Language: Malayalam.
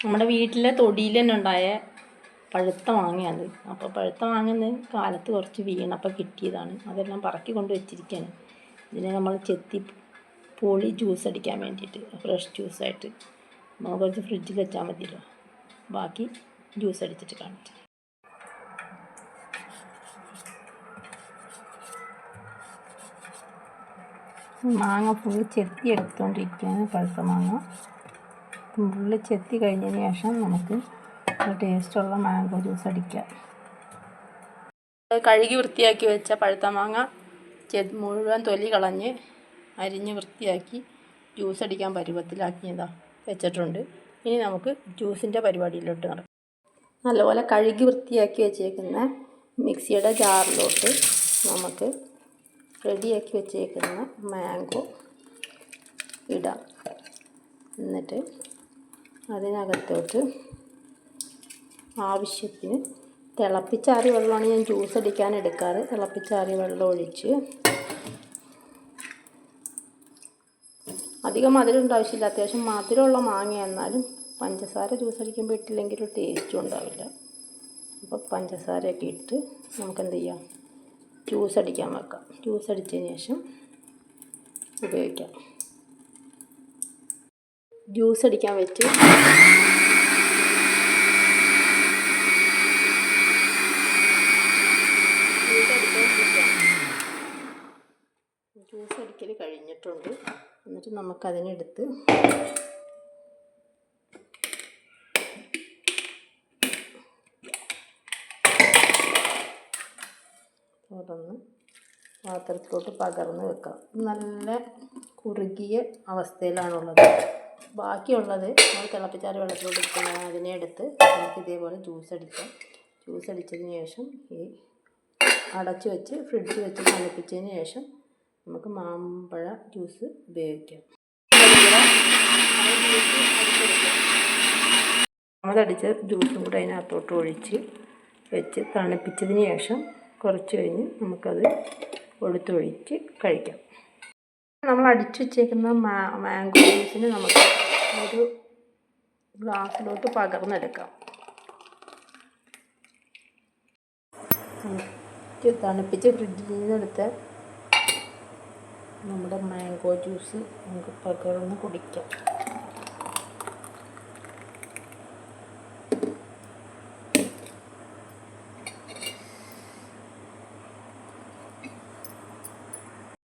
നമ്മുടെ വീട്ടിലെ തൊടിയിൽ തന്നെ ഉണ്ടായ പഴുത്ത മാങ്ങയാണ്. അപ്പോൾ പഴുത്ത മാങ്ങ കാലത്ത് കുറച്ച് വീണപ്പോൾ കിട്ടിയതാണ്. അതെല്ലാം പറക്കി കൊണ്ട് വെച്ചിരിക്കുകയാണ്. ഇതിനെ നമ്മൾ ചെത്തി പൊളി ജ്യൂസ് അടിക്കാൻ വേണ്ടിയിട്ട്, ഫ്രഷ് ജ്യൂസായിട്ട് നമ്മൾ കുറച്ച് ഫ്രിഡ്ജിൽ വെച്ചാൽ മതിയല്ലോ. ബാക്കി ജ്യൂസ് അടിച്ചിട്ട് കാണിച്ചു. മാങ്ങ ഫുള്ള് ചെത്തി എടുത്തുകൊണ്ടിരിക്കുകയാണ്. പഴുത്ത മാങ്ങ ഫുള്ള് ചെത്തി കഴിഞ്ഞതിന് ശേഷം നമുക്ക് ടേസ്റ്റുള്ള മാംഗോ ജ്യൂസ് അടിക്കാം. കഴുകി വൃത്തിയാക്കി വെച്ച പഴുത്ത മാങ്ങ മുഴുവൻ തൊലി കളഞ്ഞ് അരിഞ്ഞ് വൃത്തിയാക്കി ജ്യൂസ് അടിക്കാൻ പരുവത്തിലാക്കിയതാ വെച്ചിട്ടുണ്ട്. ഇനി നമുക്ക് ജ്യൂസിൻ്റെ പരിപാടിയിലോട്ട് നടക്കാം. നല്ലപോലെ കഴുകി വൃത്തിയാക്കി വെച്ചേക്കുന്ന മിക്സിയുടെ ജാറിലോട്ട് നമുക്ക് റെഡിയാക്കി വെച്ചേക്കുന്ന മാംഗോ ഇടാം. എന്നിട്ട് അതിനകത്തോട്ട് ആവശ്യത്തിന് തിളപ്പിച്ചാറിയ വെള്ളമാണ് ഞാൻ ജ്യൂസ് അടിക്കാൻ എടുക്കാറ്. തിളപ്പിച്ചാറിയ വെള്ളം ഒഴിച്ച്, അധികം മധുരമുണ്ട് ആവശ്യമില്ല. അത്യാവശ്യം മധുരമുള്ള മാങ്ങ എന്നാലും പഞ്ചസാര ജ്യൂസ് അടിക്കുമ്പോൾ ഇട്ടില്ലെങ്കിൽ ഒരു ടേസ്റ്റും ഉണ്ടാവില്ല. അപ്പോൾ പഞ്ചസാരയൊക്കെ ഇട്ട് നമുക്കെന്ത് ചെയ്യാം, ജ്യൂസ് അടിക്കാൻ വെക്കാം. ജ്യൂസ് അടിച്ചതിന് ശേഷം ഉപയോഗിക്കാം. ജ്യൂസ് അടിക്കാൻ വെച്ച് ജ്യൂസ് അടിക്കൽ കഴിഞ്ഞിട്ടുണ്ട്. എന്നിട്ട് നമുക്കതിനെടുത്ത് തുറന്ന് പാത്രത്തിലോട്ട് പകർന്ന് വെക്കാം. നല്ല കുറുകിയ അവസ്ഥയിലാണുള്ളത്. ബാക്കിയുള്ളത് നമ്മൾ തിളപ്പിച്ചാറിയ വെള്ളത്തിലോട്ട് ഇട്ട് അതിനെ എടുത്ത് നമുക്ക് ഇതേപോലെ ജ്യൂസ് അടിക്കാം. ജ്യൂസ് അടിച്ചതിന് ശേഷം ഈ അടച്ചു വെച്ച് ഫ്രിഡ്ജ് വെച്ച് തണുപ്പിച്ചതിന് ശേഷം നമുക്ക് മാമ്പഴ ജ്യൂസ് ഉപയോഗിക്കാം. അതടിച്ച ജ്യൂസും കൂടെ അതിനകത്തോട്ട് ഒഴിച്ച് വെച്ച് തണുപ്പിച്ചതിന് ശേഷം കുറച്ച് കഴിഞ്ഞ് നമുക്കത് കൊടുത്തൊഴിച്ച് കഴിക്കാം. നമ്മൾ അടിച്ചു വെച്ചേക്കുന്ന മാംഗോ ജ്യൂസിന് നമുക്ക് ഒരു ഗ്ലാസ്സിലോട്ട് പകർന്നെടുക്കാം. തണുപ്പിച്ച് ഫ്രിഡ്ജിൽ നിന്നെടുത്ത നമ്മുടെ മാംഗോ ജ്യൂസ് നമുക്ക് പകർന്ന് കുടിക്കാം.